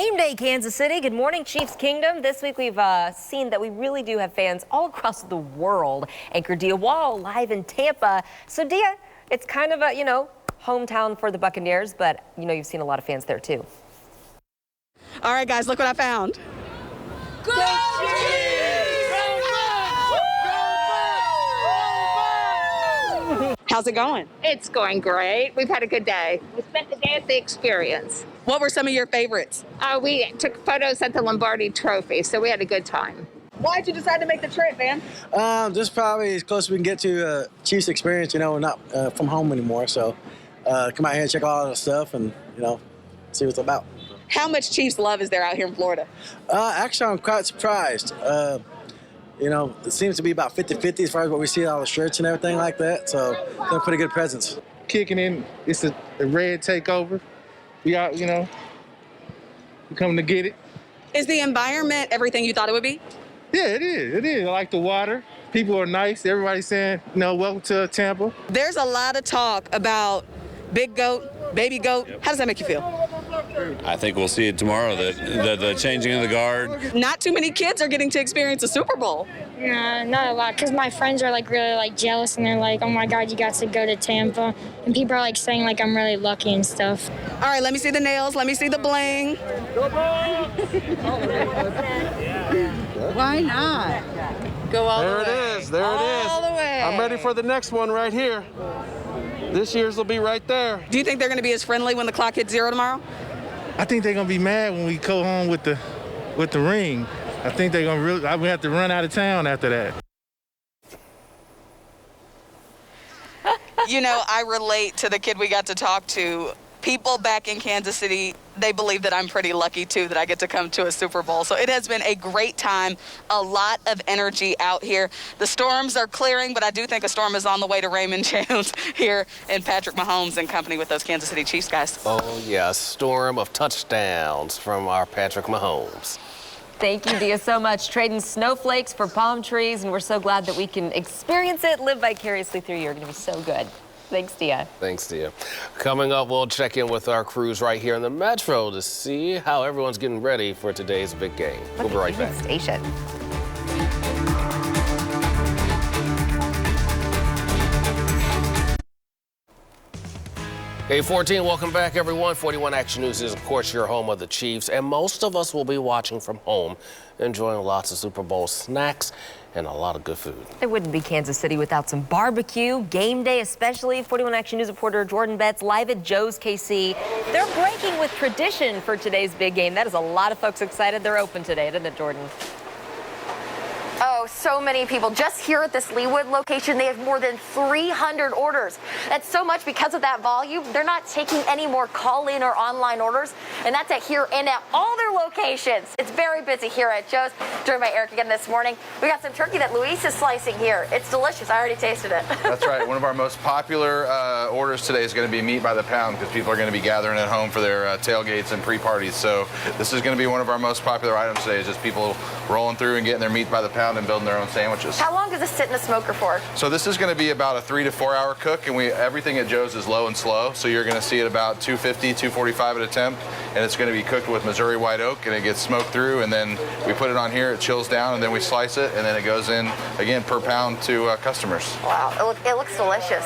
Game day, Kansas City. Good morning, Chiefs Kingdom. This week we've seen that we really do have fans all across the world. Anchor Dia Wall live in Tampa. So Dia, it's kind of a, hometown for the Buccaneers, but you've seen a lot of fans there too. All right, guys, look what I found. Go How's it going? It's going great. We've had a good day. We spent the day at the Experience. What were some of your favorites? We took photos at the Lombardi Trophy, so we had a good time. Why'd you decide to make the trip, man? Just probably as close as we can get to Chiefs Experience. We're not from home anymore, so come out here and check all the stuff and see what it's about. How much Chiefs love is there out here in Florida? Actually, I'm quite surprised. It seems to be about 50-50 as far as what we see on all the shirts and everything like that. So it's a pretty good presence. Kicking in, it's a red takeover. We got, we coming to get it. Is the environment everything you thought it would be? Yeah, it is. It is. I like the water. People are nice. Everybody's saying, welcome to Tampa. There's a lot of talk about big goat, baby goat. How does that make you feel? I think we'll see it tomorrow, the changing of the guard. Not too many kids are getting to experience a Super Bowl. Nah, not a lot, because my friends are really jealous, and they're like, oh my God, you got to go to Tampa. And people are saying I'm really lucky and stuff. All right, let me see the nails, let me see the bling. Why not? Go all the way. There it is, there it is. All the way. I'm ready for the next one right here. This year's will be right there. Do you think they're going to be as friendly when the clock hits 0 tomorrow? I think they're gonna be mad when we go home with the ring. I think they're gonna we have to run out of town after that. I relate to the kid we got to talk to. People back in Kansas City, they believe that I'm pretty lucky too that I get to come to a Super Bowl. So it has been a great time, a lot of energy out here. The storms are clearing, but I do think a storm is on the way to Raymond James here in Patrick Mahomes and company with those Kansas City Chiefs guys. Oh yeah, a storm of touchdowns from our Patrick Mahomes. Thank you, Dia, so much. Trading snowflakes for palm trees, and we're so glad that we can experience it, live vicariously through you. You're going to be so good. Thanks, Dia. Thanks, Dia. Coming up, we'll check in with our crews right here in the Metro to see how everyone's getting ready for today's big game. We'll be right back. Station. Hey, 14, welcome back, everyone. 41 Action News is, of course, your home of the Chiefs, and most of us will be watching from home, enjoying lots of Super Bowl snacks and a lot of good food. It wouldn't be Kansas City without some barbecue, game day especially. 41 Action News reporter Jordan Betts live at Joe's KC. They're breaking with tradition for today's big game. That is a lot of folks excited. They're open today, isn't it, Jordan? Oh, so many people. Just here at this Leawood location, they have more than 300 orders. That's so much because of that volume. They're not taking any more call-in or online orders, and that's at here and at all their locations. It's very busy here at Joe's. Joined by Eric again this morning. We got some turkey that Luis is slicing here. It's delicious. I already tasted it. That's right. One of our most popular orders today is going to be meat by the pound because people are going to be gathering at home for their tailgates and pre-parties. So this is going to be one of our most popular items today, is just people rolling through and getting their meat by the pound and building their own sandwiches. How long does this sit in the smoker for? So this is going to be about a 3 to 4 hour cook, and everything at Joe's is low and slow. So you're going to see it about 250, 245 at a temp, and it's going to be cooked with Missouri white oak, and it gets smoked through, and then we put it on here, it chills down, and then we slice it, and then it goes in again per pound to customers. Wow, it looks delicious.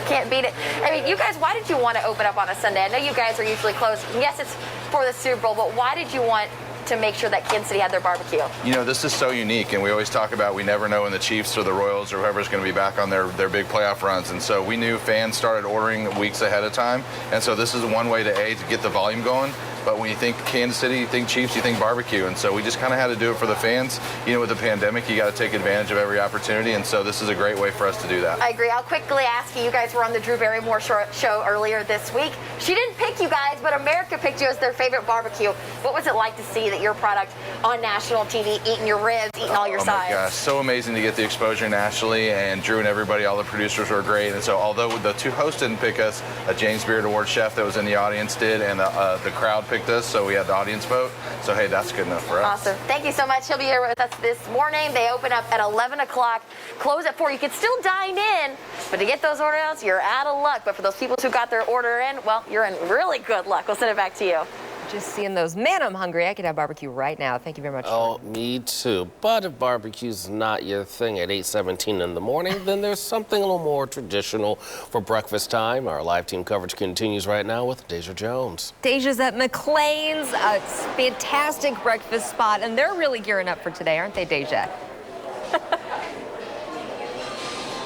Can't beat it. I mean, you guys, why did you want to open up on a Sunday? I know you guys are usually closed. Yes, it's for the Super Bowl, but why did you want to make sure that Kansas City had their barbecue? This is so unique, and we always talk about we never know when the Chiefs or the Royals or whoever's going to be back on their big playoff runs, and so we knew fans started ordering weeks ahead of time, and so this is one way to get the volume going. But when you think Kansas City, you think Chiefs, you think barbecue, and so we just kind of had to do it for the fans. With the pandemic, you got to take advantage of every opportunity, and so this is a great way for us to do that. I agree. I'll quickly ask you guys were on the Drew Barrymore show earlier this week. She didn't pick you guys, but America picked you as their favorite barbecue. What was it like to see that your product on national TV, eating your ribs, eating all your sides? Oh my gosh, so amazing to get the exposure nationally, and Drew and everybody, all the producers were great, and so although the two hosts didn't pick us, a James Beard Award chef that was in the audience did, and the crowd picked us, so we had the audience vote. So hey, that's good enough for us. Awesome. Thank you so much. He'll be here with us this morning. They open up at 11 o'clock, close at 4. You can still dine in, but to get those orders, you're out of luck. But for those people who got their order in, well, you're in really good luck. We'll send it back to you. Just seeing those. Man, I'm hungry. I could have barbecue right now. Thank you very much. Oh, me too. But if barbecue's not your thing at 8:17 in the morning, then there's something a little more traditional for breakfast time. Our live team coverage continues right now with Deja Jones. Deja's at McLean's, a fantastic breakfast spot, and they're really gearing up for today, aren't they, Deja?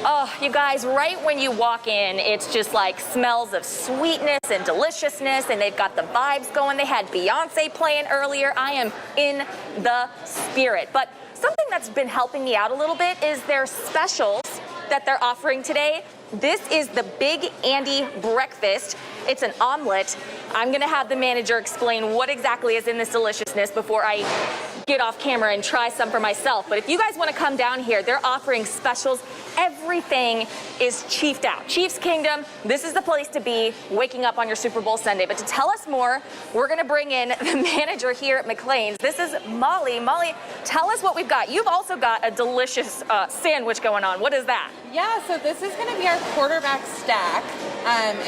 Oh, you guys, right when you walk in, it's just like smells of sweetness and deliciousness, and they've got the vibes going. They had Beyonce playing earlier. I am in the spirit. But something that's been helping me out a little bit is their specials that they're offering today. This is the Big Andy breakfast. It's an omelet. I'm gonna have the manager explain what exactly is in this deliciousness before I get off camera and try some for myself. But if you guys wanna come down here, they're offering specials. Everything is chiefed out. Chiefs Kingdom, this is the place to be waking up on your Super Bowl Sunday. But to tell us more, we're gonna bring in the manager here at McLean's. This is Molly. Molly, tell us what we've got. You've also got a delicious sandwich going on. What is that? Yeah, so this is gonna be our quarterback stack.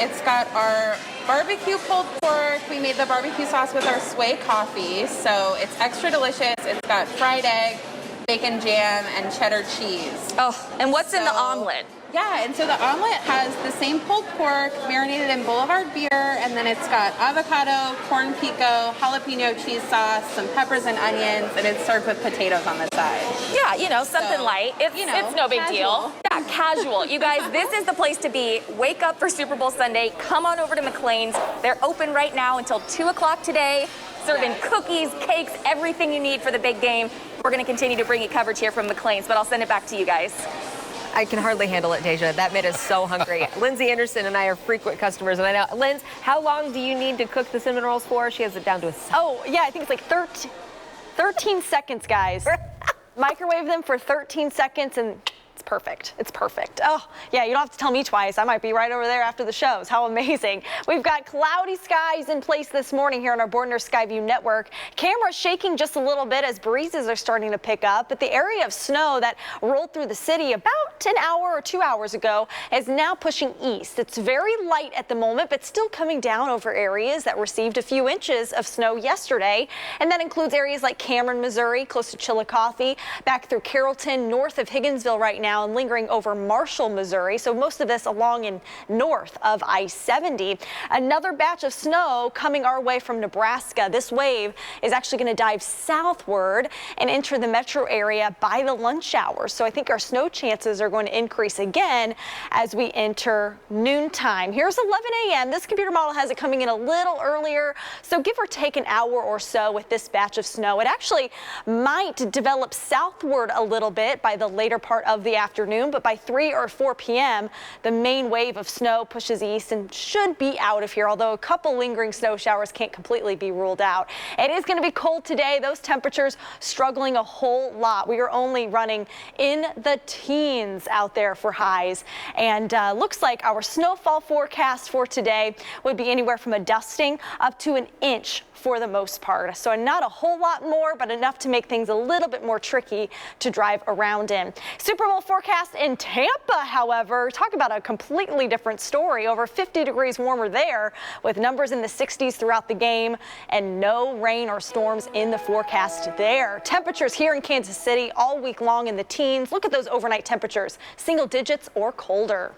It's got our barbecue pulled pork. We made the barbecue sauce with our Sway coffee, so it's extra delicious. It's got fried egg, bacon jam, and cheddar cheese. Oh, and what's in the omelet? Yeah, and so the omelet has the same pulled pork marinated in Boulevard beer, and then it's got avocado, corn pico, jalapeno cheese sauce, some peppers and onions, and it's served with potatoes on the side. Yeah, you know, something light. It's no big deal. Yeah, casual. You guys, this is the place to be. Wake up for Super Bowl Sunday. Come on over to McLean's. They're open right now until 2 o'clock today, serving cookies, cakes, everything you need for the big game. We're going to continue to bring you coverage here from McLean's, but I'll send it back to you guys. I can hardly handle it, Deja. That made us so hungry. Lindsay Anderson and I are frequent customers, and I know. Linz, how long do you need to cook the cinnamon rolls for? She has it down to a... Oh, yeah, I think it's like 13 seconds, guys. Microwave them for 13 seconds, and it's perfect. It's perfect. Oh, yeah, you don't have to tell me twice. I might be right over there after the shows. How amazing. We've got cloudy skies in place this morning here on our Bordner Skyview network. Camera shaking just a little bit as breezes are starting to pick up, but the area of snow that rolled through the city about an hour or 2 hours ago is now pushing east. It's very light at the moment, but still coming down over areas that received a few inches of snow yesterday, and that includes areas like Cameron, Missouri, close to Chillicothe, back through Carrollton, north of Higginsville right now, and lingering over Marshall, Missouri. So most of this along and north of I-70. Another batch of snow coming our way from Nebraska. This wave is actually going to dive southward and enter the metro area by the lunch hour. So I think our snow chances are going to increase again as we enter noontime. Here's 11 a.m. This computer model has it coming in a little earlier, so give or take an hour or so with this batch of snow. It actually might develop southward a little bit by the later part of the afternoon, but by 3 or 4 p.m. the main wave of snow pushes east and should be out of here, although a couple lingering snow showers can't completely be ruled out. It is going to be cold today. Those temperatures struggling a whole lot. We are only running in the teens out there for highs, and looks like our snowfall forecast for today would be anywhere from a dusting up to an inch for the most part. So not a whole lot more, but enough to make things a little bit more tricky to drive around in. Super Bowl forecast in Tampa, however, talk about a completely different story. Over 50 degrees warmer there, with numbers in the 60s throughout the game, and no rain or storms in the forecast there. Temperatures here in Kansas City all week long in the teens. Look at those overnight temperatures, single digits or colder.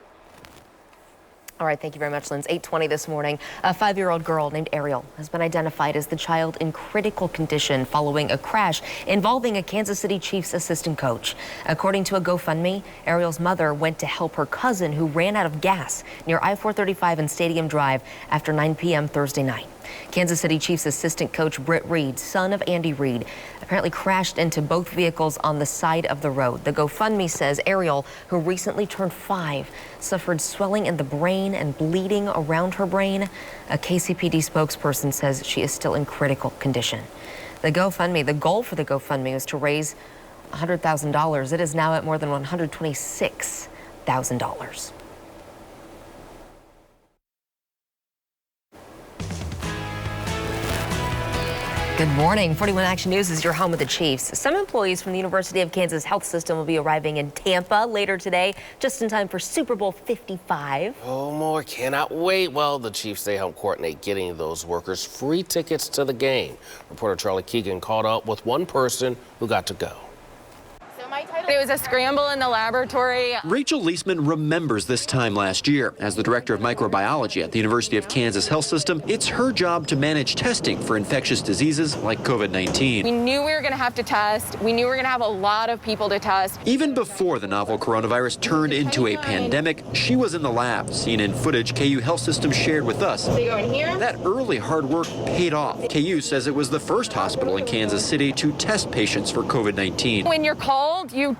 All right, thank you very much, Linz. 8:20 this morning. A 5-year-old girl named Ariel has been identified as the child in critical condition following a crash involving a Kansas City Chiefs assistant coach. According to a GoFundMe, Ariel's mother went to help her cousin who ran out of gas near I-435 and Stadium Drive after 9 p.m. Thursday night. Kansas City Chiefs assistant coach Britt Reed, son of Andy Reid, apparently crashed into both vehicles on the side of the road. The GoFundMe says Ariel, who recently turned 5, suffered swelling in the brain and bleeding around her brain. A KCPD spokesperson says she is still in critical condition. The goal for the GoFundMe was to raise $100,000. It is now at more than $126,000. Good morning. 41 Action News is your home of the Chiefs. Some employees from the University of Kansas Health System will be arriving in Tampa later today, just in time for Super Bowl 55. Oh, more. Cannot wait. Well, the Chiefs, they help coordinate getting those workers free tickets to the game. Reporter Charlie Keegan caught up with one person who got to go. It was a scramble in the laboratory. Rachel Leisman remembers this time last year. As the director of microbiology at the University of Kansas Health System, it's her job to manage testing for infectious diseases like COVID-19. We knew we were going to have to test. We knew we were going to have a lot of people to test. Even before the novel coronavirus turned into a pandemic, she was in the lab, seen in footage KU Health System shared with us. They go in here. That early hard work paid off. KU says it was the first hospital in Kansas City to test patients for COVID-19. When you're called, you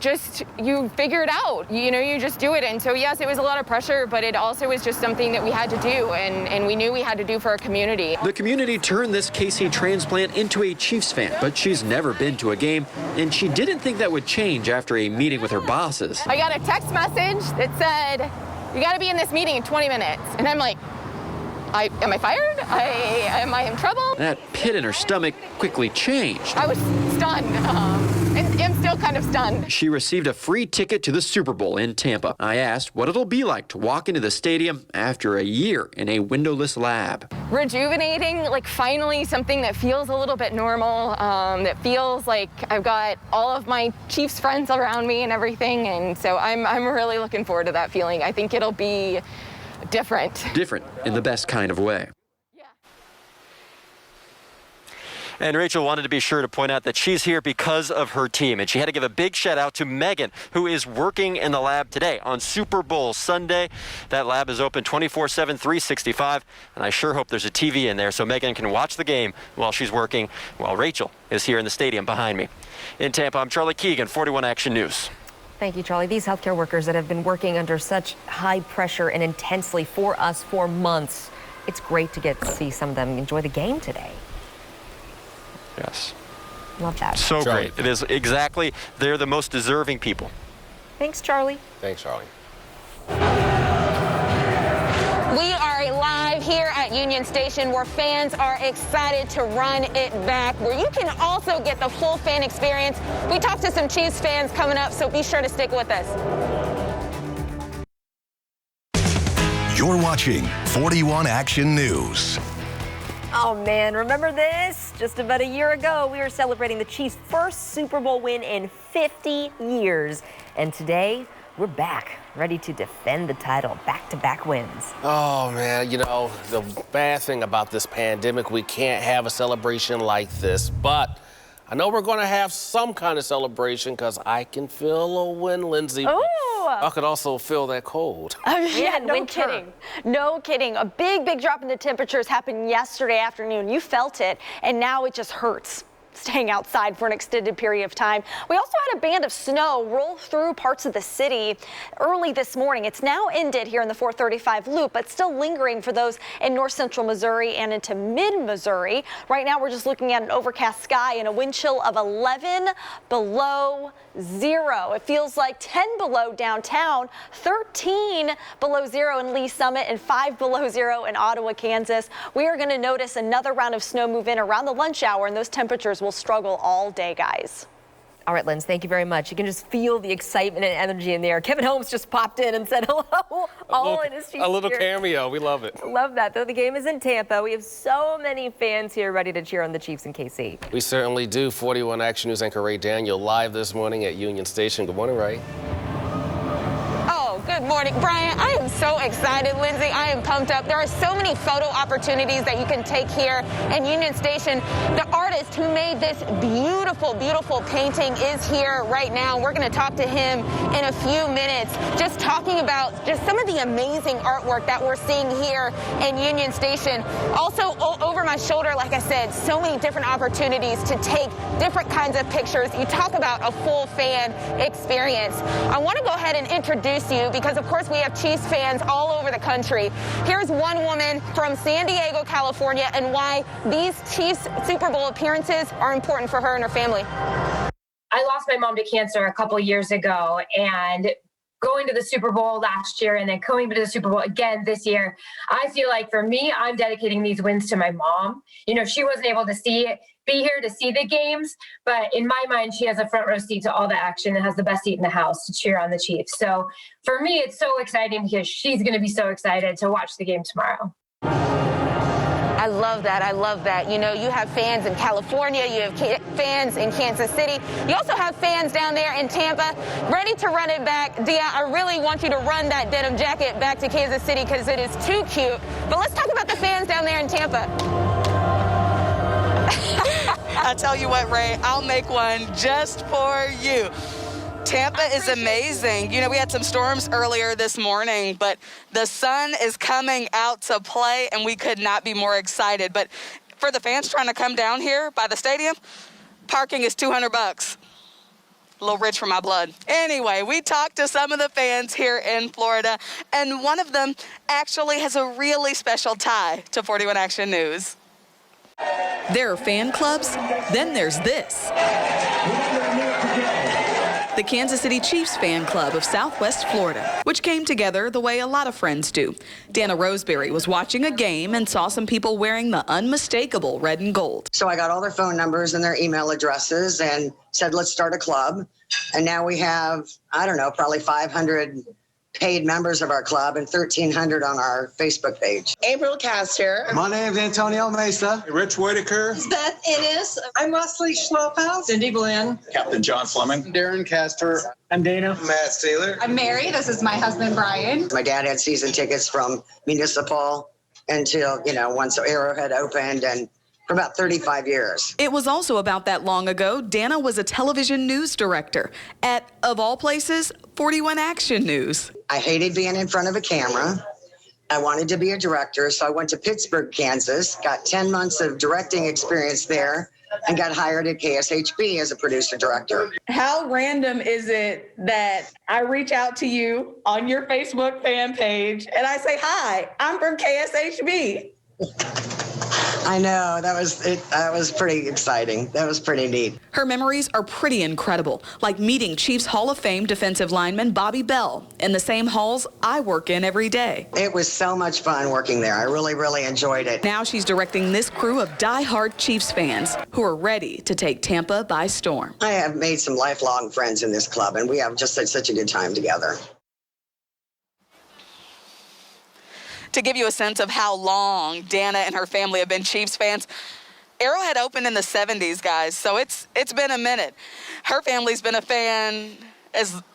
figure it out. You just do it. And so, yes, it was a lot of pressure, but it also was just something that we had to do, and we knew we had to do for our community. The community turned this KC transplant into a Chiefs fan, but she's never been to a game, and she didn't think that would change after a meeting with her bosses. I got a text message that said, "You got to be in this meeting in 20 minutes." And I'm like, am I fired? Am I in trouble? That pit in her stomach quickly changed. I was stunned. And I'm still kind of stunned. She received a free ticket to the Super Bowl in Tampa. I asked what it'll be like to walk into the stadium after a year in a windowless lab. Rejuvenating, like finally something that feels a little bit normal, that feels like I've got all of my Chiefs friends around me and everything. And so I'm really looking forward to that feeling. I think it'll be different. Different in the best kind of way. And Rachel wanted to be sure to point out that she's here because of her team. And she had to give a big shout out to Megan, who is working in the lab today on Super Bowl Sunday. That lab is open 24/7, 365. And I sure hope there's a TV in there so Megan can watch the game while she's working, while Rachel is here in the stadium behind me. In Tampa, I'm Charlie Keegan, 41 Action News. Thank you, Charlie. These healthcare workers that have been working under such high pressure and intensely for us for months, it's great to get to see some of them enjoy the game today. Yes. Love that. So great. It is exactly, they're the most deserving people. Thanks, Charlie. Thanks, Charlie. We are live here at Union Station where fans are excited to run it back, where you can also get the full fan experience. We talked to some Chiefs fans coming up, so be sure to stick with us. You're watching 41 Action News. Oh, man, remember this? Just about a year ago, we were celebrating the Chiefs' first Super Bowl win in 50 years. And today, we're back, ready to defend the title. Back-to-back wins. Oh, man, the bad thing about this pandemic, we can't have a celebration like this. But I know we're going to have some kind of celebration because I can feel a win, Lindsay. Ooh. I could also feel that cold. Yeah, no kidding. No kidding. A big drop in the temperatures happened yesterday afternoon. You felt it, and now it just hurts staying outside for an extended period of time. We also had a band of snow roll through parts of the city early this morning. It's now ended here in the 435 loop, but still lingering for those in north central Missouri and into mid-Missouri. Right now, we're just looking at an overcast sky and a wind chill of 11 below zero. It feels like 10 below downtown, 13 below zero in Lee Summit, and 5 below zero in Ottawa, Kansas. We are going to notice another round of snow move in around the lunch hour, and those temperatures will struggle all day, guys. All right, Linz, thank you very much. You can just feel the excitement and energy in the air. Kevin Holmes just popped in and said hello, all in his Chiefs A little gear. cameo. We love it. Love that. Though the game is in Tampa, we have so many fans here ready to cheer on the Chiefs in KC. We certainly do. 41 Action News anchor Ray Daniel live this morning at Union Station. Good morning, Ray. Oh, good morning, Brian. I am so excited, Lindsay. I am pumped up. There are so many photo opportunities that you can take here in Union Station. The artist who made this beautiful, beautiful painting is here right now. We're going to talk to him in a few minutes, just talking about just some of the amazing artwork that we're seeing here in Union Station. Also, over my shoulder, like I said, so many different opportunities to take different kinds of pictures. You talk about a full fan experience. I want to go ahead and introduce you because, of course, we have Chiefs fans all over the country. Here's one woman from San Diego, California, and why these Chiefs Super Bowl appearances are important for her and her family. I lost my mom to cancer a couple years ago, and going to the Super Bowl last year and then coming to the Super Bowl again this year, I feel like for me, I'm dedicating these wins to my mom. You know, she wasn't able to be here to see the games, but in my mind, she has a front row seat to all the action and has the best seat in the house to cheer on the Chiefs. So for me, it's so exciting because she's going to be so excited to watch the game tomorrow. I love that. I love that. You know, you have fans in California, you have fans in Kansas City. You also have fans down there in Tampa ready to run it back. Dia, I really want you to run that denim jacket back to Kansas City because it is too cute. But let's talk about the fans down there in Tampa. I tell you what, Ray, I'll make one just for you. Tampa is amazing. You know, we had some storms earlier this morning, but the sun is coming out to play, and we could not be more excited. But for the fans trying to come down here by the stadium, parking is $200. A little rich for my blood. Anyway, we talked to some of the fans here in Florida, and one of them actually has a really special tie to 41 Action News. There are fan clubs, then there's this. The Kansas City Chiefs fan club of Southwest Florida, which came together the way a lot of friends do. Dana Roseberry was watching a game and saw some people wearing the unmistakable red and gold. So I got all their phone numbers and their email addresses and said, let's start a club. And now we have, I don't know, probably 500 paid members of our club and 1,300 on our Facebook page. April Castor. My name's Antonio Mesa. Rich Whitaker. Beth Innes. I'm Leslie Schlophouse. Cindy Glenn. Captain John Fleming. Darren Castor. I'm Dana. Matt Taylor. I'm Mary. This is my husband, Brian. My dad had season tickets from Municipal until, once Arrowhead opened, and for about 35 years. It was also about that long ago. Dana was a television news director at, of all places, 41 Action News. I hated being in front of a camera. I wanted to be a director, so I went to Pittsburgh, Kansas, got 10 months of directing experience there, and got hired at KSHB as a producer-director. How random is it that I reach out to you on your Facebook fan page and I say, hi, I'm from KSHB? I know, that was pretty exciting. That was pretty neat. Her memories are pretty incredible, like meeting Chiefs Hall of Fame defensive lineman Bobby Bell in the same halls I work in every day. It was so much fun working there. I really, really enjoyed it. Now she's directing this crew of die-hard Chiefs fans who are ready to take Tampa by storm. I have made some lifelong friends in this club, and we have just had such a good time together. To give you a sense of how long Dana and her family have been Chiefs fans, Arrowhead opened in the 70s, guys, so it's been a minute. Her family's been a fan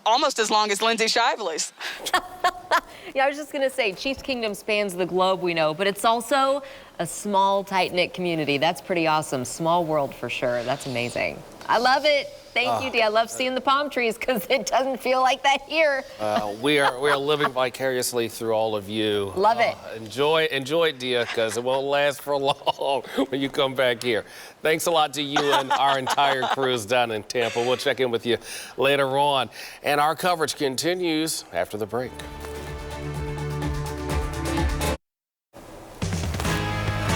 almost as long as Lindsay Shively's. Yeah, I was just going to say, Chiefs Kingdom spans the globe, we know, but it's also a small, tight-knit community. That's pretty awesome. Small world for sure. That's amazing. I love it. Thank you, Dee. I love seeing the palm trees because it doesn't feel like that here. We are living vicariously through all of you. Love it. Enjoy it, Dia, because it won't last for long when you come back here. Thanks a lot to you and our entire crews down in Tampa. We'll check in with you later on. And our coverage continues after the break.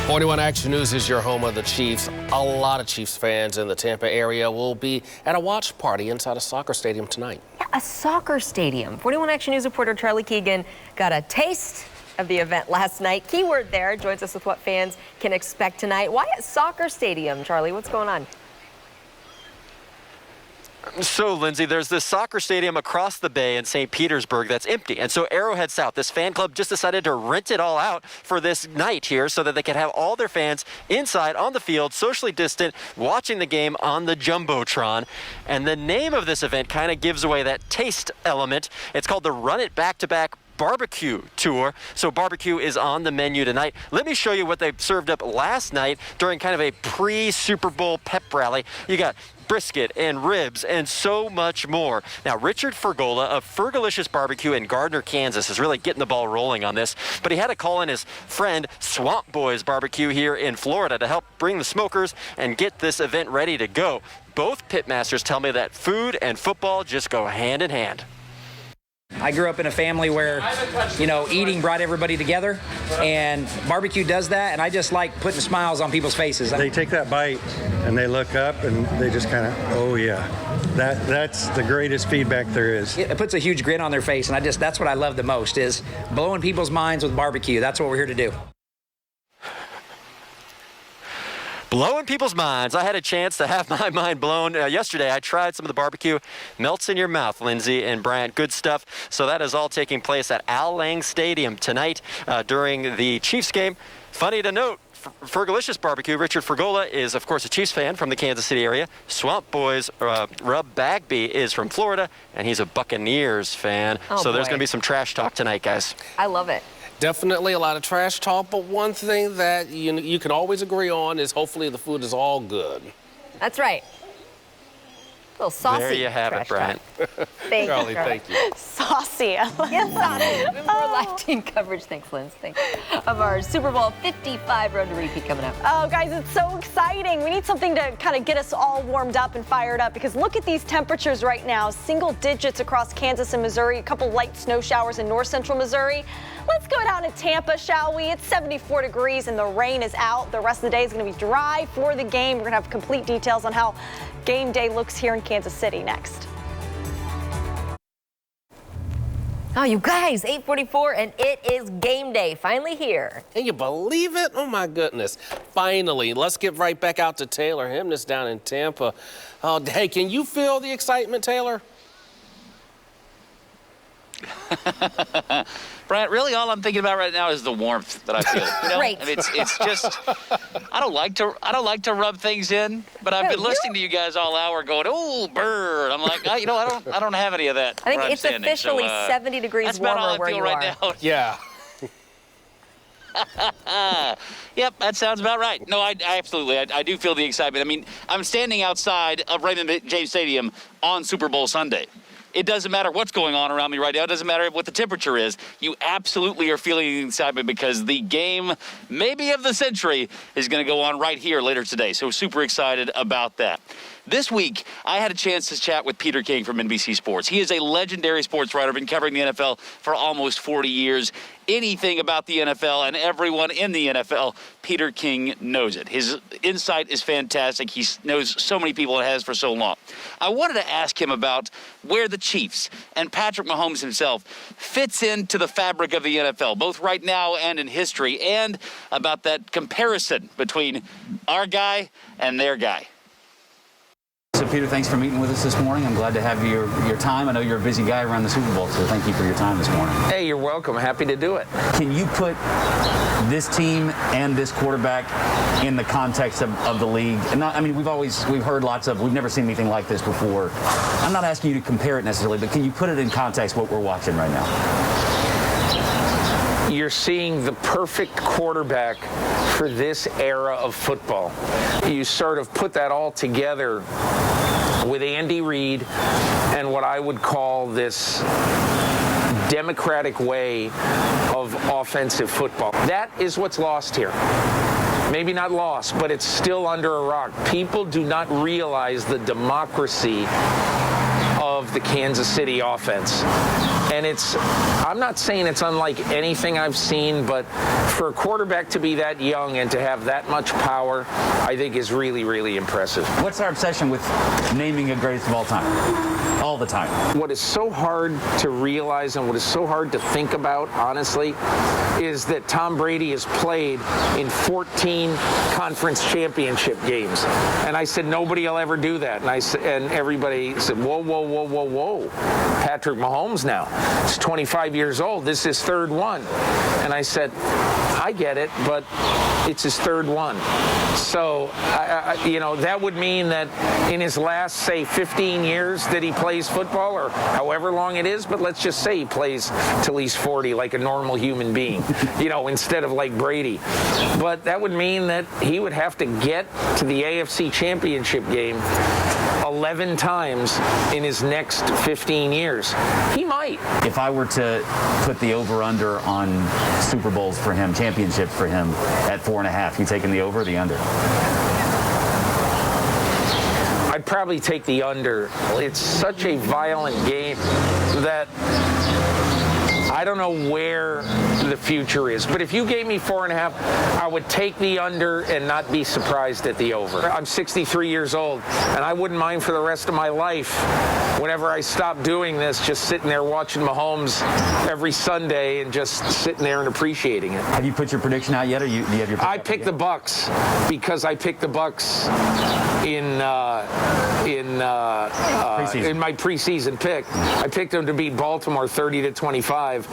.41 Action News is your home of the Chiefs. A lot of Chiefs fans in the Tampa area will be at a watch party inside a soccer stadium tonight. Yeah, a soccer stadium. 41 Action News reporter Charlie Keegan got a taste of the event last night. Keyword there joins us with what fans can expect tonight. Why a soccer stadium, Charlie? What's going on? So, Lindsay, there's this soccer stadium across the bay in St. Petersburg that's empty. And so Arrowhead South, this fan club, just decided to rent it all out for this night here so that they could have all their fans inside on the field, socially distant, watching the game on the Jumbotron. And the name of this event kind of gives away that taste element. It's called the Run It Back-to-Back Barbecue Tour. So barbecue is on the menu tonight. Let me show you what they served up last night during kind of a pre-Super Bowl pep rally. You got brisket and ribs and so much more. Now, Richard Fergola of Fergalicious Barbecue in Gardner, Kansas is really getting the ball rolling on this, but he had to call in his friend Swamp Boys Barbecue here in Florida to help bring the smokers and get this event ready to go. Both pitmasters tell me that food and football just go hand in hand. I grew up in a family where, eating brought everybody together, and barbecue does that, and I just like putting smiles on people's faces. They take that bite and they look up and they just kind of, oh yeah, that's the greatest feedback there is. It puts a huge grin on their face, and that's what I love the most, is blowing people's minds with barbecue. That's what we're here to do. Blowing people's minds. I had a chance to have my mind blown yesterday. I tried some of the barbecue. Melts in your mouth, Lindsay and Bryant. Good stuff. So that is all taking place at Al Lang Stadium tonight during the Chiefs game. Funny to note, Fergalicious Barbecue, Richard Fergola is, of course, a Chiefs fan from the Kansas City area. Swamp Boys, Rob Bagby is from Florida, and he's a Buccaneers fan. So there's going to be some trash talk tonight, guys. I love it. Definitely a lot of trash talk, but one thing that you can always agree on is hopefully the food is all good. That's right. A little saucy. There you have it, Brian. Thank Charlie, you, thank you. Saucy. Yes, saucy. More live team coverage. Thanks, Linz. Thanks. Of our Super Bowl 55 road to repeat coming up. Oh, guys, it's so exciting. We need something to kind of get us all warmed up and fired up, because look at these temperatures right now. Single digits across Kansas and Missouri. A couple light snow showers in north central Missouri. Let's go down to Tampa, shall we? It's 74 degrees and the rain is out. The rest of the day is going to be dry for the game. We're going to have complete details on how game day looks here in Kansas City next. Oh, you guys, 8:44, and it is game day. Finally here. Can you believe it? Oh, my goodness. Finally. Let's get right back out to Taylor Hemness down in Tampa. Oh, hey, can you feel the excitement, Taylor? Brant, really all I'm thinking about right now is the warmth that I feel. Great. I mean, it's just I don't like to rub things in, but I've been listening to you guys all hour going, "Oh, bird." I'm like, I don't have any of that. I think it's officially 70 degrees warmer where you are. Right now. Yeah. Yep, that sounds about right. No, I absolutely. I do feel the excitement. I mean, I'm standing outside of Raymond James Stadium on Super Bowl Sunday. It doesn't matter what's going on around me right now. It doesn't matter what the temperature is. You absolutely are feeling excitement because the game, maybe of the century, is going to go on right here later today. So super excited about that. This week, I had a chance to chat with Peter King from NBC Sports. He is a legendary sports writer, been covering the NFL for almost 40 years. Anything about the NFL and everyone in the NFL, Peter King knows it. His insight is fantastic. He knows so many people and has for so long. I wanted to ask him about where the Chiefs and Patrick Mahomes himself fits into the fabric of the NFL, both right now and in history, and about that comparison between our guy and their guy. So, Peter, thanks for meeting with us this morning. I'm glad to have your time. I know you're a busy guy around the Super Bowl, so thank you for your time this morning. Hey, you're welcome. Happy to do it. Can you put this team and this quarterback in the context of the league? And we've heard we've never seen anything like this before. I'm not asking you to compare it necessarily, but can you put it in context what we're watching right now? You're seeing the perfect quarterback for this era of football. You sort of put that all together with Andy Reid and what I would call this democratic way of offensive football. That is what's lost here. Maybe not lost, but it's still under a rock. People do not realize the democracy of the Kansas City offense. And I'm not saying it's unlike anything I've seen, but for a quarterback to be that young and to have that much power, I think is really, really impressive. What's our obsession with naming a greatest of all time? All the time. What is so hard to realize and what is so hard to think about, honestly, is that Tom Brady has played in 14 conference championship games. And I said, nobody will ever do that. And everybody said, whoa, whoa, whoa, whoa, whoa. Patrick Mahomes now. He's 25 years old. This is his third one. And I said, I get it, but it's his third one. So, that would mean that in his last, say, 15 years that he plays football, or however long it is, but let's just say he plays till he's 40 like a normal human being, instead of like Brady. But that would mean that he would have to get to the AFC Championship game 11 times in his next 15 years. He might. If I were to put the over-under on Super Bowls for him, championships for him at 4.5, you taking the over or the under? I'd probably take the under. It's such a violent game. that I don't know where the future is. But if you gave me 4.5, I would take the under and not be surprised at the over. I'm 63 years old, and I wouldn't mind for the rest of my life, whenever I stop doing this, just sitting there watching Mahomes every Sunday and just sitting there and appreciating it. Have you put your prediction out yet, or do you have your? I picked the Bucks because I picked the Bucks in my preseason pick. I picked them to beat Baltimore 30-25.